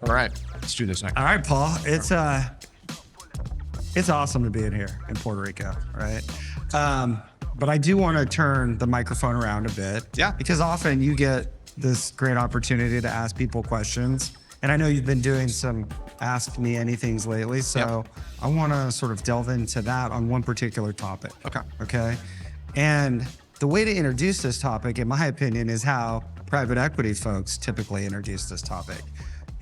All right, let's do this next. All right, Paul. It's awesome to be in here in Puerto Rico, right? But I do want to turn the microphone around a bit. Yeah. Because often you get this great opportunity to ask people questions. And I know you've been doing some Ask Me Anythings lately. So I want to sort of delve into that on one particular topic. Okay. And the way to introduce this topic, in my opinion, is how private equity folks typically introduce this topic.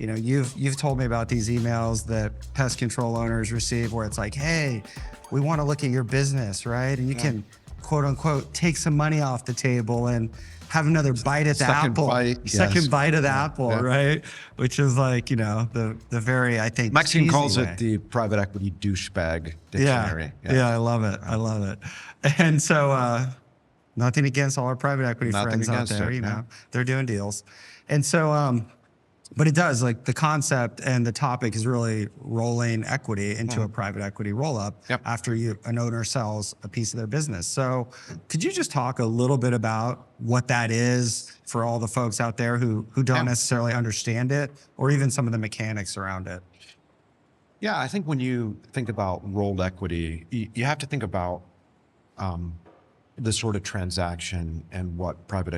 You know, you've told me about these emails that pest control owners receive where it's like, hey, we want to look at your business, right? And you can, quote unquote, take some money off the table and have another bite at the apple. Second bite of the apple, right? Which is like, you know, the very, I think, Maxine calls it the private equity douchebag dictionary. Yeah, I love it. I love it. And so, nothing against all our private equity friends out there, you know, they're doing deals. And so, but it does, like the concept and the topic is really rolling equity into a private equity roll-up after an owner sells a piece of their business. So could you just talk a little bit about what that is for all the folks out there who don't necessarily understand it, or even some of the mechanics around it? Yeah, I think when you think about rolled equity, you have to think about the sort of transaction and what private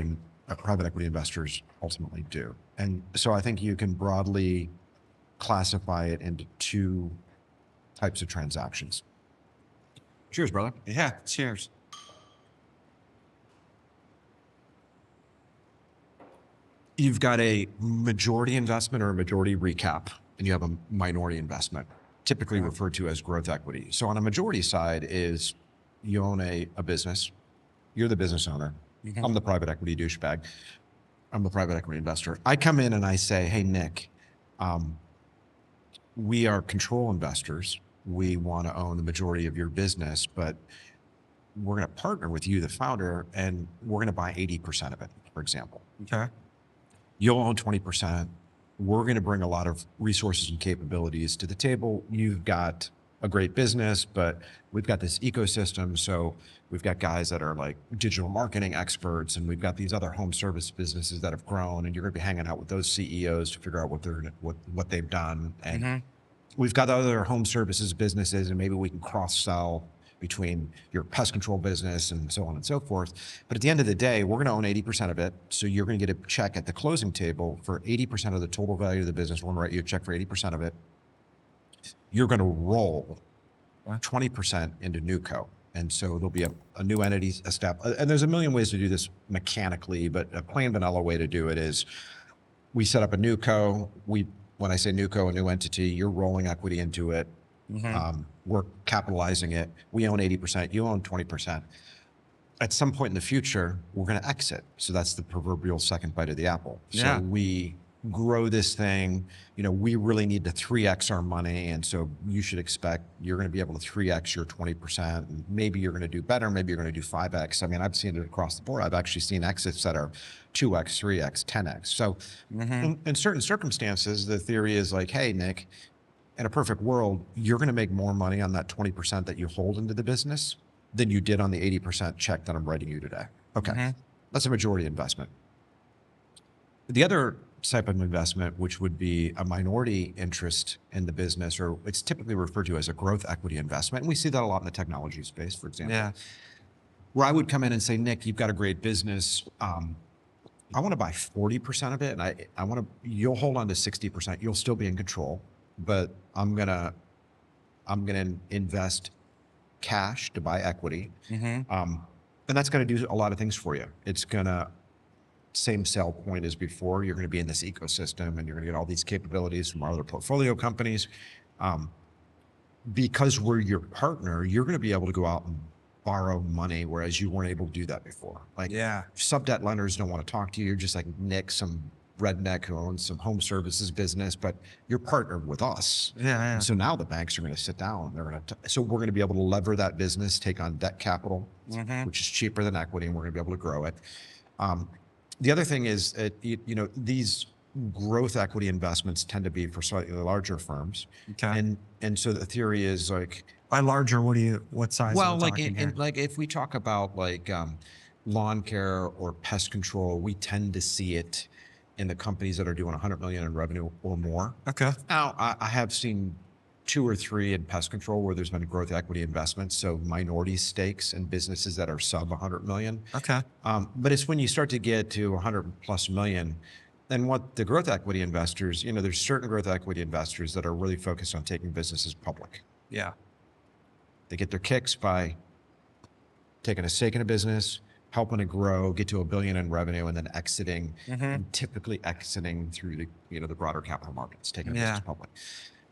equity investors ultimately do. And so I think you can broadly classify it into two types of transactions. Cheers, brother. Yeah, cheers. You've got a majority investment or a majority recap, and you have a minority investment, typically referred to as growth equity. So on a majority side is you own a business, you're the business owner. I'm the private equity douchebag. I'm the private equity investor. I come in and I say, hey, Nick, we are control investors. We want to own the majority of your business, but we're going to partner with you, the founder, and we're going to buy 80% of it, for example. Okay. You'll own 20%. We're going to bring a lot of resources and capabilities to the table. You've got a great business, but we've got this ecosystem. So we've got guys that are like digital marketing experts, and we've got these other home service businesses that have grown, and you're going to be hanging out with those CEOs to figure out what they've done. And we've got other home services businesses, and maybe we can cross-sell between your pest control business and so on and so forth. But at the end of the day, we're going to own 80% of it. So you're going to get a check at the closing table for 80% of the total value of the business. We're going to write you a check for 80% of it. You're going to roll 20% into NewCo. And so there'll be a new entity, a step. And there's a million ways to do this mechanically, but a plain vanilla way to do it is we set up a NewCo. When I say NewCo, a new entity, you're rolling equity into it. We're capitalizing it. We own 80%, you own 20%. At some point in the future, we're going to exit. So that's the proverbial second bite of the apple. So we grow this thing, you know, we really need to 3x our money. And so you should expect you're going to be able to 3x your 20%. And maybe you're going to do better. Maybe you're going to do 5x. I mean, I've seen it across the board. I've actually seen exits that are 2x, 3x, 10x. So in certain circumstances, the theory is like, hey, Nick, in a perfect world, you're going to make more money on that 20% that you hold into the business than you did on the 80% check that I'm writing you today. Okay. That's a majority investment. The other type of investment, which would be a minority interest in the business, or it's typically referred to as a growth equity investment. And we see that a lot in the technology space, for example, where I would come in and say, Nick, you've got a great business. I want to buy 40% of it. And you'll hold on to 60%. You'll still be in control, but I'm going to invest cash to buy equity. And that's going to do a lot of things for you. It's going to, same sell point as before, you're going to be in this ecosystem and you're going to get all these capabilities from our other portfolio companies. Because we're your partner, you're going to be able to go out and borrow money, whereas you weren't able to do that before. Like sub-debt lenders don't want to talk to you. You're just like Nick, some redneck who owns some home services business, but you're partnered with us. So now the banks are going to sit down. So we're going to be able to lever that business, take on debt capital, which is cheaper than equity, and we're going to be able to grow it. The other thing is, these growth equity investments tend to be for slightly larger firms. And so the theory is like, by larger, what size? Well, like if we talk about like lawn care or pest control, we tend to see it in the companies that are doing 100 million in revenue or more. Okay. Now, I have seen 2 or 3 in pest control where there's been growth equity investments, so minority stakes in businesses that are sub 100 million. Okay. But it's when you start to get to 100 plus million, then what the growth equity investors, there's certain growth equity investors that are really focused on taking businesses public. Yeah. They get their kicks by taking a stake in a business, helping it grow, get to $1 billion in revenue, and then exiting, and typically exiting through the broader capital markets, taking a business public.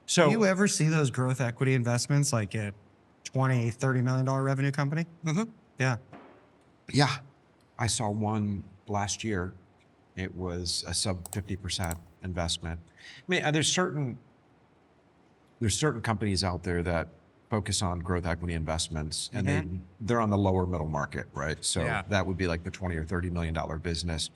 So Do you ever see those growth equity investments like a $20, $30 million revenue company? Yeah. yeah, I saw one last year. It was a sub 50% investment. I mean, there's certain companies out there that focus on growth equity investments, and they're on the lower middle market, right? So that would be like the 20 or $30 million business.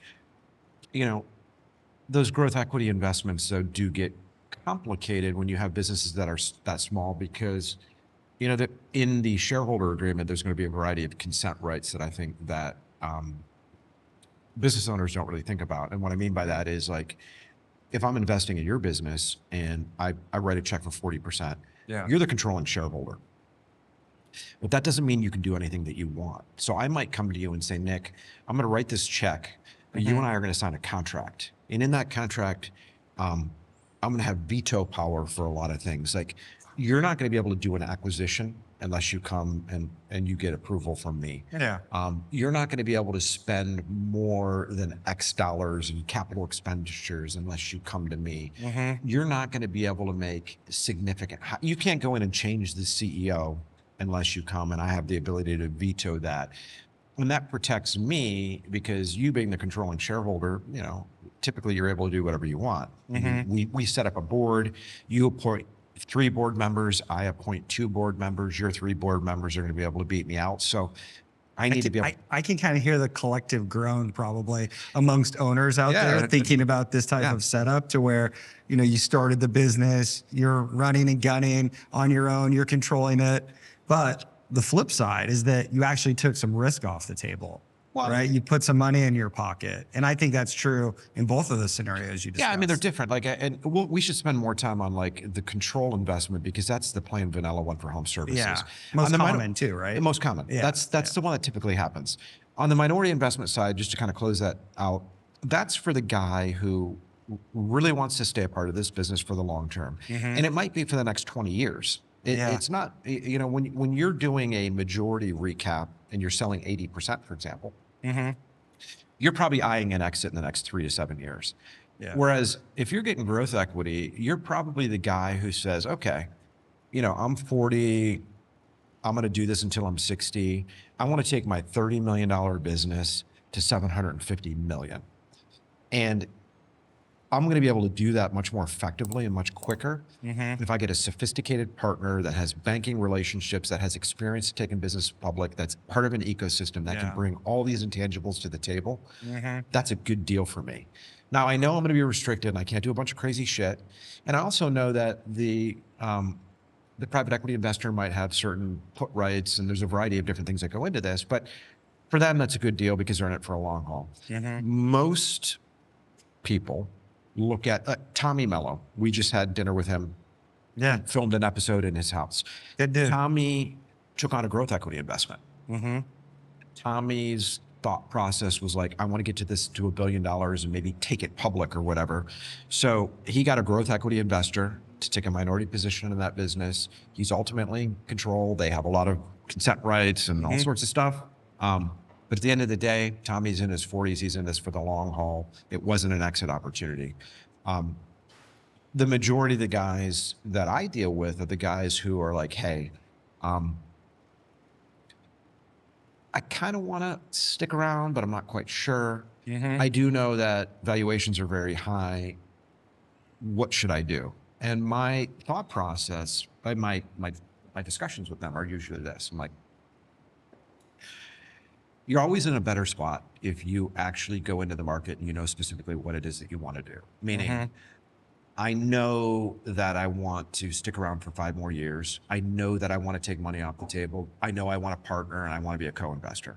Those growth equity investments though do get complicated when you have businesses that are that small, because that in the shareholder agreement there's going to be a variety of consent rights that I think that business owners don't really think about. And what I mean by that is, like, if I'm investing in your business and I write a check for 40%, you're the controlling shareholder. But that doesn't mean you can do anything that you want. So I might come to you and say, Nick, I'm going to write this check, but you and I are going to sign a contract. And in that contract, I'm going to have veto power for a lot of things. Like, you're not going to be able to do an acquisition unless you come and you get approval from me. You're not going to be able to spend more than X dollars in capital expenditures unless you come to me. You're not going to be able to make significant, you can't go in and change the CEO unless you come, and I have the ability to veto that. And that protects me, because you being the controlling shareholder, typically you're able to do whatever you want. We set up a board, you appoint 3 board members, I appoint 2 board members, your 3 board members are going to be able to beat me out. So I need to be able I can kind of hear the collective groan probably amongst owners out there thinking about this type of setup, to where, you started the business, you're running and gunning on your own, you're controlling it. But the flip side is that you actually took some risk off the table, right? You put some money in your pocket. And I think that's true in both of the scenarios you discussed. Yeah, I mean, they're different. Like, and we should spend more time on like the control investment, because that's the plain vanilla one for home services. Yeah, most common too, right? The most common. Yeah. That's the one that typically happens. On the minority investment side, just to kind of close that out, that's for the guy who really wants to stay a part of this business for the long term. And it might be for the next 20 years. It's not, when you're doing a majority recap and you're selling 80%, for example, you're probably eyeing an exit in the next 3 to 7 years. Whereas if you're getting growth equity, you're probably the guy who says, okay, I'm 40, I'm going to do this until I'm 60. I want to take my $30 million business to $750 million. And I'm going to be able to do that much more effectively and much quicker if I get a sophisticated partner that has banking relationships, that has experience taking business public, that's part of an ecosystem that can bring all these intangibles to the table. That's a good deal for me. Now, I know I'm going to be restricted and I can't do a bunch of crazy shit. And I also know that the private equity investor might have certain put rights, and there's a variety of different things that go into this. But for them, that's a good deal because they're in it for a long haul. Most people look at Tommy Mello. We just had dinner with him. Filmed an episode in his house. Tommy took on a growth equity investment. Tommy's thought process was like, I want to get to $1 billion and maybe take it public or whatever. So he got a growth equity investor to take a minority position in that business. He's ultimately in control. They have a lot of consent rights and all sorts of stuff. But at the end of the day, Tommy's in his 40s. He's in this for the long haul. It wasn't an exit opportunity. The majority of the guys that I deal with are the guys who are like, hey, I kind of want to stick around, but I'm not quite sure. I do know that valuations are very high. What should I do? And my thought process, my discussions with them are usually this. I'm like, you're always in a better spot if you actually go into the market and you know specifically what it is that you want to do. Meaning, I know that I want to stick around for 5 more years. I know that I want to take money off the table. I know I want to partner and I want to be a co-investor.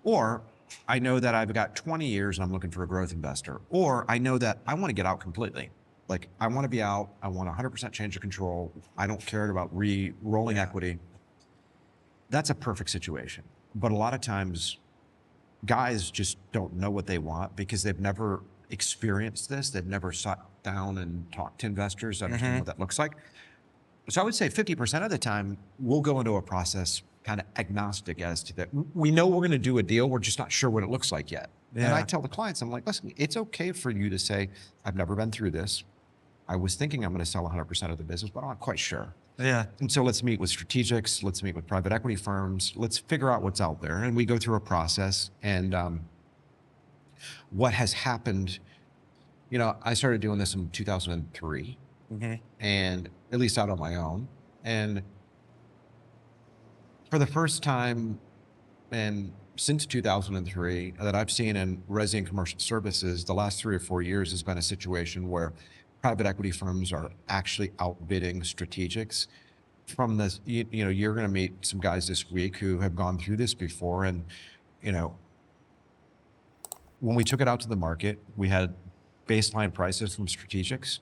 Or I know that I've got 20 years and I'm looking for a growth investor, or I know that I want to get out completely. Like I want to be out. I want 100% change of control. I don't care about rolling equity. That's a perfect situation. But a lot of times guys just don't know what they want because they've never experienced this. They've never sat down and talked to investors to understand what that looks like. So I would say 50% of the time we'll go into a process kind of agnostic as to that. We know we're going to do a deal. We're just not sure what it looks like yet. Yeah. And I tell the clients, I'm like, listen, it's okay for you to say, I've never been through this. I was thinking I'm going to sell 100% of the business, but I'm not quite sure. Yeah. And so let's meet with strategics. Let's meet with private equity firms. Let's figure out what's out there. And we go through a process. And what has happened, you know, I started doing this in 2003 and at least out on my own. And for the first time and since 2003 that I've seen in resi and commercial services, the last 3 or 4 years has been a situation where private equity firms are actually outbidding strategics. From this, you know, you're going to meet some guys this week who have gone through this before. And, you know, when we took it out to the market, we had baseline prices from strategics.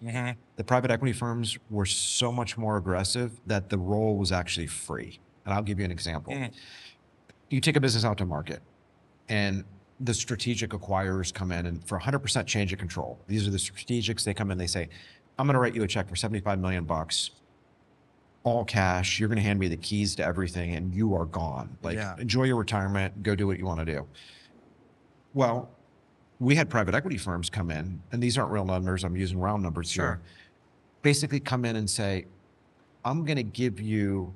The private equity firms were so much more aggressive that the role was actually free. And I'll give you an example. You take a business out to market and the strategic acquirers come in and for 100% change of control. These are the strategics. They come in, they say, I'm going to write you a check for 75 million bucks, all cash. You're going to hand me the keys to everything and you are gone. Like enjoy your retirement, go do what you want to do. Well, we had private equity firms come in, and these aren't real numbers. I'm using round numbers here. Basically come in and say, I'm going to give you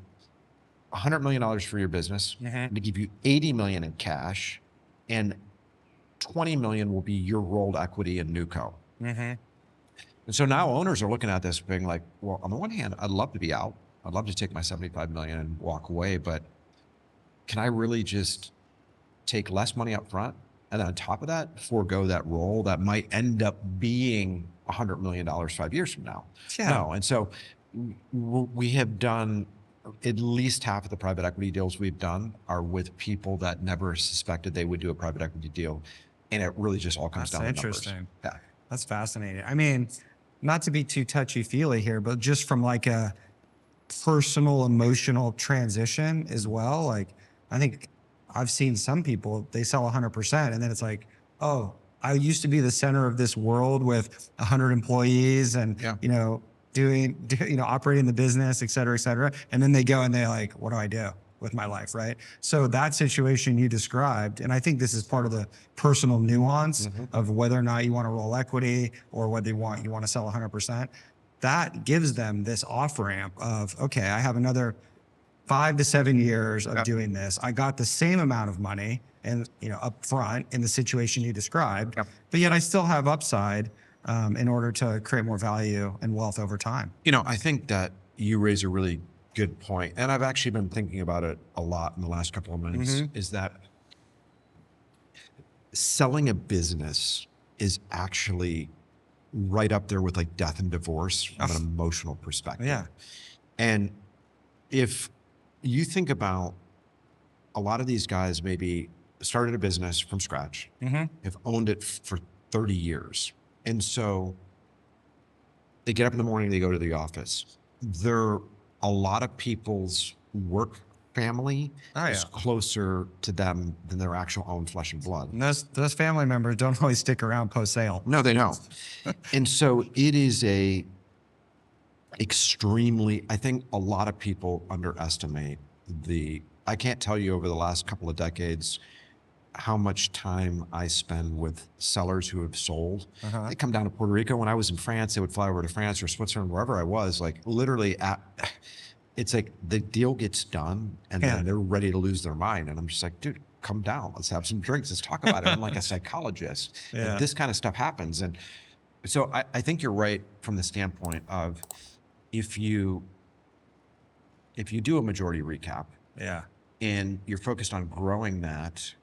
$100 million for your business. I'm going to give you 80 million in cash and 20 million will be your rolled equity in Newco. And so now owners are looking at this being like, well, on the one hand, I'd love to be out. I'd love to take my 75 million and walk away, but can I really just take less money up front? And then on top of that, forego that role that might end up being $100 million 5 years from now. No. And so we have done at least half of the private equity deals we've done are with people that never suspected they would do a private equity deal. And it really just all comes down to numbers. Interesting. Yeah. That's fascinating. I mean, not to be too touchy-feely here, but just from like a personal, emotional transition as well. Like, I think I've seen some people, they sell 100% and then it's like, oh, I used to be the center of this world with 100 employees and, you know, operating the business, et cetera, et cetera. And then they go and they're like, what do I do with my life, right? So that situation you described, and I think this is part of the personal nuance of whether or not you want to roll equity or whether you want to sell 100%, that gives them this off-ramp of, okay, I have another 5 to 7 years of doing this. I got the same amount of money and, you know, up front in the situation you described, but yet I still have upside in order to create more value and wealth over time. You know, I think that you raise a really good point, and I've actually been thinking about it a lot in the last couple of months, is that selling a business is actually right up there with like death and divorce from an emotional perspective. And if you think about a lot of these guys maybe started a business from scratch, have owned it for 30 years. And so they get up in the morning, they go to the office. A lot of people's work family is closer to them than their actual own flesh and blood. And those family members don't always stick around post-sale. No, they don't. And so it is I think a lot of people underestimate I can't tell you over the last couple of decades how much time I spend with sellers who have sold. They come down to Puerto Rico. When I was in France, they would fly over to France or Switzerland, wherever I was, like literally it's like the deal gets done and then they're ready to lose their mind. And I'm just like, dude, come down. Let's have some drinks. Let's talk about it. I'm like a psychologist. This kind of stuff happens. And so I think you're right from the standpoint of if you do a majority recap and you're focused on growing that,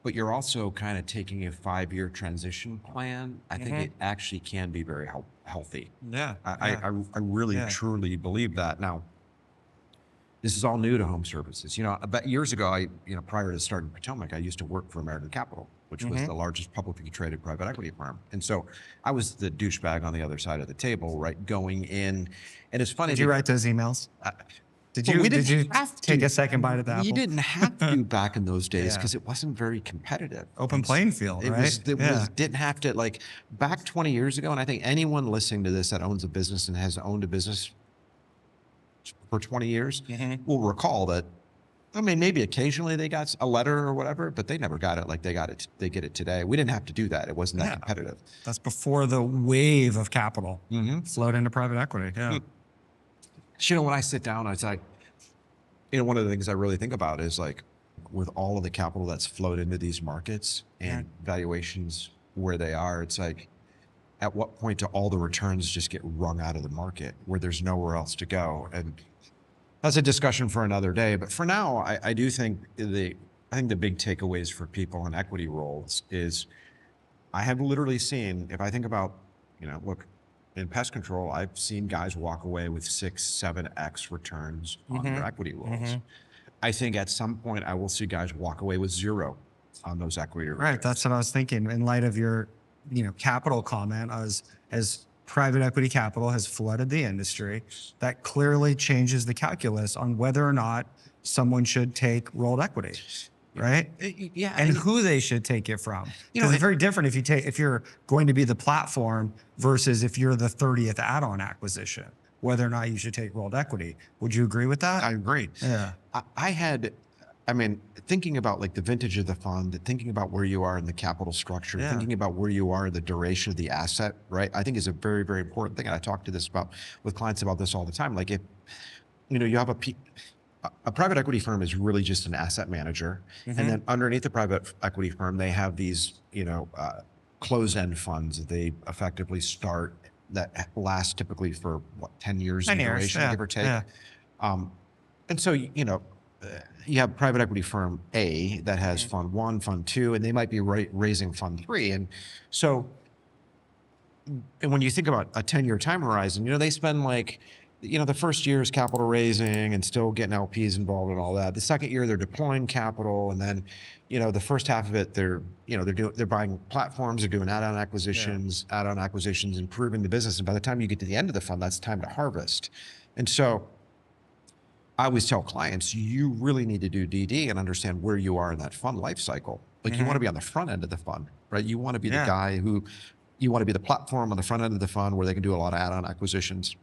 but you're also kind of taking a 5-year transition plan, I think it actually can be very healthy. I really truly believe that. Now, this is all new to home services. About years ago, prior to starting Potomac, I used to work for American Capital, which was the largest publicly traded private equity firm. And so I was the douchebag on the other side of the table, right? Going in, and it's funny. Did you write those emails? Did Well, we you didn't have to. take a second bite at the apple? You didn't have to back in those days Yeah. because it wasn't very competitive. Open playing field, right? Didn't have to, like, back 20 years ago. And I think anyone listening to this that owns a business and has owned a business for 20 years will recall that. I mean, maybe occasionally they got a letter or whatever, but they never got it like they get it today. We didn't have to do that. It wasn't that competitive. That's before the wave of capital flowed into private equity. Yeah. When I sit down, it's like, one of the things I really think about is, like, with all of the capital that's flowed into these markets and valuations where they are, it's like, at what point do all the returns just get wrung out of the market where there's nowhere else to go? And that's a discussion for another day. But for now, I do think the big takeaways for people in equity roles is, I have literally seen, if I think about, look, in pest control, I've seen guys walk away with 6, 7x returns on their equity roles. I think at some point I will see guys walk away with 0 on those equity returns. Right. That's what I was thinking in light of your, capital comment. As private equity capital has flooded the industry, that clearly changes the calculus on whether or not someone should take rolled equity. Right. Yeah. And who they should take it from. Because it's very different if you're going to be the platform versus if you're the 30th add-on acquisition, whether or not you should take rolled equity. Would you agree with that? I agree. Yeah. Thinking about, like, the vintage of the fund, thinking about where you are in the capital structure, thinking about where you are in the duration of the asset, right? I think is a very, very important thing. And I talk with clients about this all the time. Like, if, you have a private equity firm is really just an asset manager. And then underneath the private equity firm, they have these, closed-end funds that they effectively start that last typically for 10 years in duration, give or take. Yeah. And so, you have private equity firm A that has fund 1, fund 2, and they might be raising fund 3. And so, when you think about a 10-year time horizon, they spend, like, the first year is capital raising and still getting LPs involved and all that. The second year they're deploying capital, and then, the first half of it they're buying platforms, they're doing add-on acquisitions, improving the business. And by the time you get to the end of the fund, that's time to harvest. And so, I always tell clients, you really need to do DD and understand where you are in that fund life cycle. Like, you want to be on the front end of the fund, right? You want to be the guy you want to be the platform on the front end of the fund where they can do a lot of add-on acquisitions.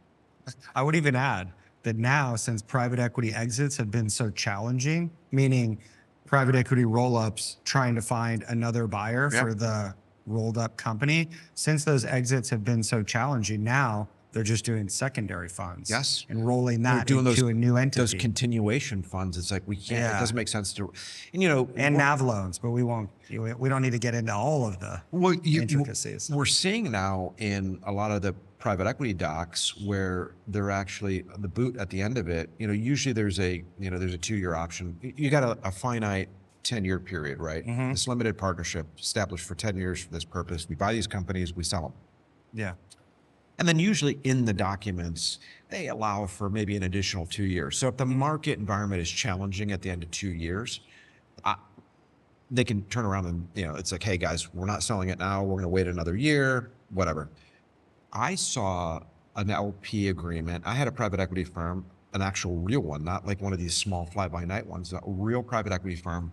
I would even add that now, since private equity exits have been so challenging, meaning private equity roll-ups trying to find another buyer for the rolled up company, since those exits have been so challenging, now they're just doing secondary funds. Yes. And rolling that into a new entity. Those continuation funds, it's like, we can't, it doesn't make sense to, and NAV loans, but we don't need to get into all of the intricacies. We're seeing now in a lot of the private equity docs where they're actually the boot at the end of it. Usually there's a 2-year option. You got a finite 10-year period, right? This limited partnership established for 10 years for this purpose. We buy these companies, we sell them. Yeah. And then usually in the documents, they allow for maybe an additional 2 years. So if the market environment is challenging at the end of 2 years, they can turn around and, it's like, hey guys, we're not selling it now. We're going to wait another year, whatever. I saw an LP agreement. I had a private equity firm, an actual real one, not like one of these small fly-by-night ones, a real private equity firm.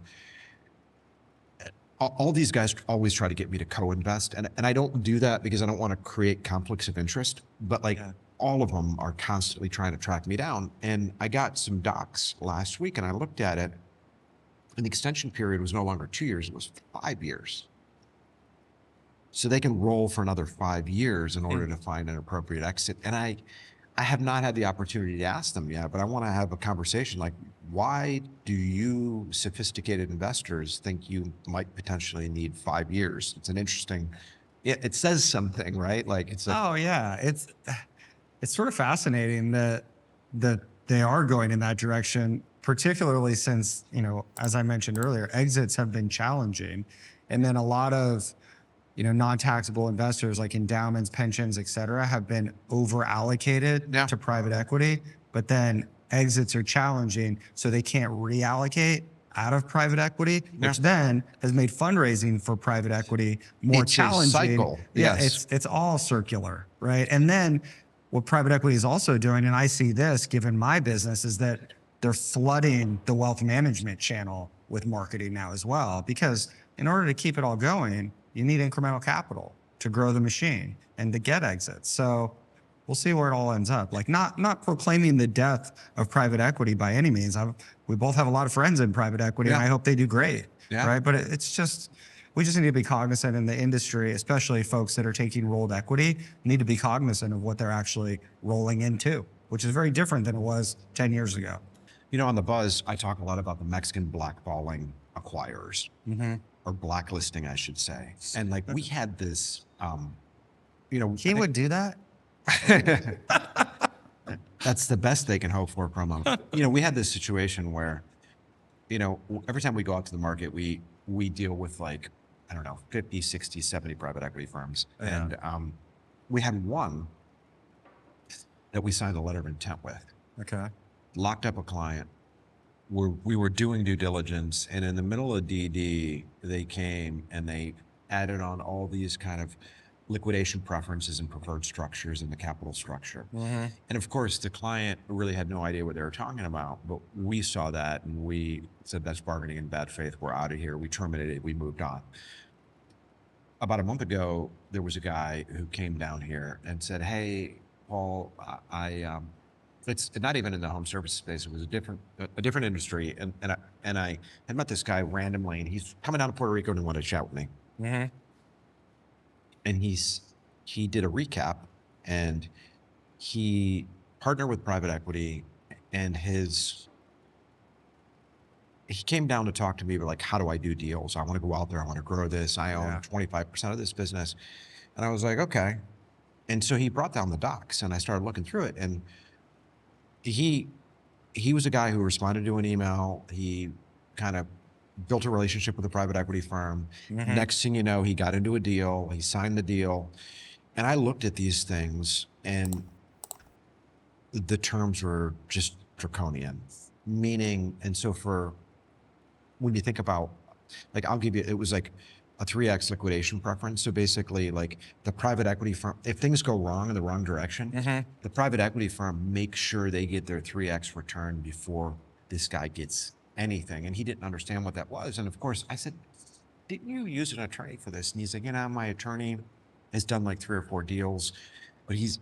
All these guys always try to get me to co-invest. And I don't do that because I don't want to create conflicts of interest, but all of them are constantly trying to track me down. And I got some docs last week and I looked at it, and the extension period was no longer 2 years, it was 5 years. So they can roll for another 5 years in order to find an appropriate exit. And I have not had the opportunity to ask them yet, but I want to have a conversation like, why do you sophisticated investors think you might potentially need 5 years? It's an interesting, it says something, right? Like, it's like, oh yeah, it's sort of fascinating that they are going in that direction, particularly since, as I mentioned earlier, exits have been challenging. And then a lot of, non-taxable investors like endowments, pensions, et cetera, have been over allocated to private equity. But then exits are challenging, so they can't reallocate out of private equity, which then has made fundraising for private equity more It's a challenging. cycle. Yeah, Yes. it's all circular, right? And then what private equity is also doing, and I see this given my business, is that they're flooding the wealth management channel with marketing now as well, because in order to keep it all going, you need incremental capital to grow the machine and to get exits. So we'll see where it all ends up. Like not proclaiming the death of private equity by any means. We both have a lot of friends in private equity, and I hope they do great, right? But it's just, we just need to be cognizant in the industry, especially folks that are taking rolled equity, need to be cognizant of what they're actually rolling into, which is very different than it was 10 years ago. You know, on the Buzz, I talk a lot about the Mexican blackballing acquirers, or blacklisting, I should say. And like we had this, you know, He would do that? that's the best they can hope for from them. You know, we had this situation where, you know, every time we go out to the market, we deal with like, I don't know, 50, 60, 70 private equity firms. And we had one that we signed a letter of intent with. Okay. Locked up a client. We were doing due diligence, and in the middle of DD, they came and they added on all these kind of liquidation preferences and preferred structures in the capital structure. And of course, the client really had no idea what they were talking about, but we saw that and we said, that's bargaining in bad faith. We're out of here. We terminated it. We moved on. About a month ago, there was a guy who came down here and said, hey, Paul, it's not even in the home service space. It was a different industry. And I had met this guy randomly, and he's coming down to Puerto Rico and he wanted to chat with me. And he did a recap, and he partnered with private equity, and he came down to talk to me, but like, how do I do deals? I want to go out there. I want to grow this. I own 25% of this business. And I was like, okay. And so he brought down the docs, and I started looking through it, and he was a guy who responded to an email. He kind of built a relationship with a private equity firm. Next thing you know, he got into a deal. He signed the deal. And I looked at these things, and the terms were just draconian. Meaning, and so when you think about, like, I'll give you, it was like a 3x liquidation preference. So basically, like, the private equity firm, if things go wrong in the wrong direction, the private equity firm makes sure they get their 3x return before this guy gets anything. And he didn't understand what that was. And of course, I said, didn't you use an attorney for this? And he's like, you know, my attorney has done like 3 or 4 deals, but he's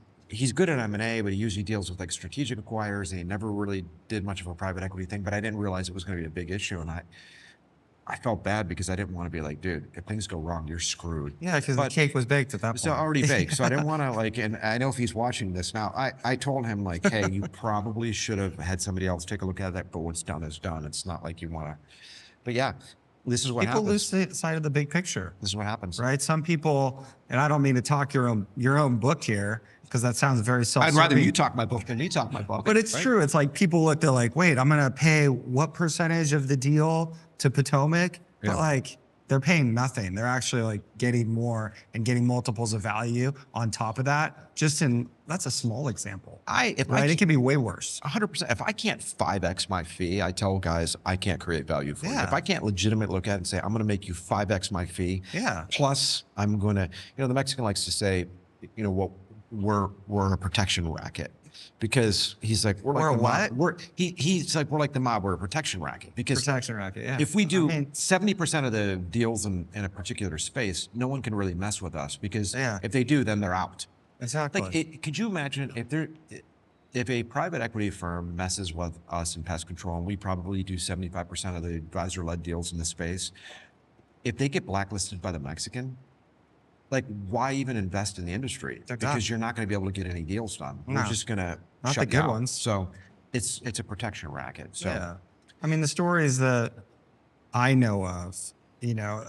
good at M&A, but he usually deals with like strategic acquirers, and he never really did much of a private equity thing. But I didn't realize it was going to be a big issue. And I felt bad because I didn't want to be like, dude, if things go wrong, you're screwed. Yeah, because the cake was baked at that point. So already baked. So I didn't want to, like, and I know if he's watching this now, I told him, like, hey, you probably should have had somebody else take a look at that, but what's done is done. It's not like you want to, but yeah, this is what People happens. lose sight of the big picture. This is what happens. Right? Some people, and I don't mean to talk your own book here, because that sounds very self-serving. I'd rather you talk my book than you talk my book. But it's true. It's like people look, they're like, wait, I'm going to pay what percentage of the deal to Potomac? But like, they're paying nothing. They're actually like getting more and getting multiples of value on top of that. That's a small example. It can be way worse. 100%. If I can't 5x my fee, I tell guys I can't create value for you. If I can't legitimately look at it and say, I'm going to make you 5x my fee. Plus I'm going to, you know, the Mexican likes to say, you know, what we're a protection racket. Because he's like, we're like the mob. He's like, we're like the mob. We're a protection racket. Because if we do 70% of the deals in a particular space, no one can really mess with us. Because if they do, then they're out. Exactly. Like, could you imagine if a private equity firm messes with us in pest control, and we probably do 75% of the advisor-led deals in the space, if they get blacklisted by the Mexican, like, why even invest in the industry? Because you're not going to be able to get any deals done. We're just going to shut you out. Ones. So it's a protection racket. So I mean, the stories that I know of, you know,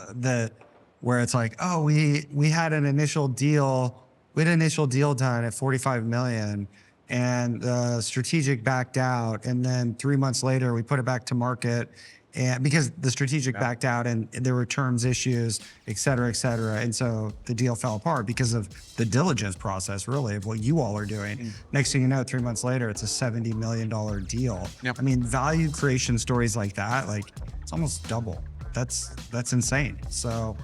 where it's like, oh, we had an initial deal done at 45 million, and the strategic backed out, and then 3 months later we put it back to market, And because the strategic backed out and there were terms issues, et cetera, et cetera. And so the deal fell apart because of the diligence process, really, of what you all are doing. Next thing you know, 3 months later, it's a $70 million deal. Yep. I mean, value creation stories like that, like it's almost double. That's insane. So,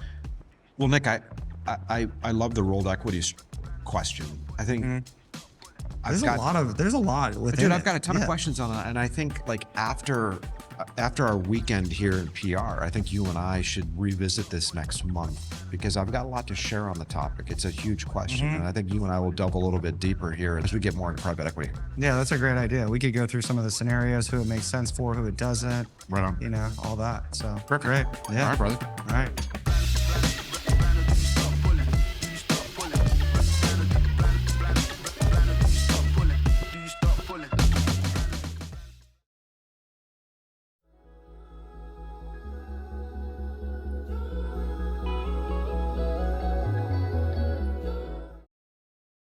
Well, Nick, I love the rolled equities question. I think there's a lot within dude, it. I've got a ton of questions on that. And I think like after our weekend here in PR, I think you and I should revisit this next month because I've got a lot to share on the topic. It's a huge question. And I think you and I will delve a little bit deeper here as we get more into private equity. Yeah, that's a great idea. We could go through some of the scenarios, who it makes sense for, who it doesn't, Right on. you know, all that. So Perfect. great. Yeah. All right, brother. All right.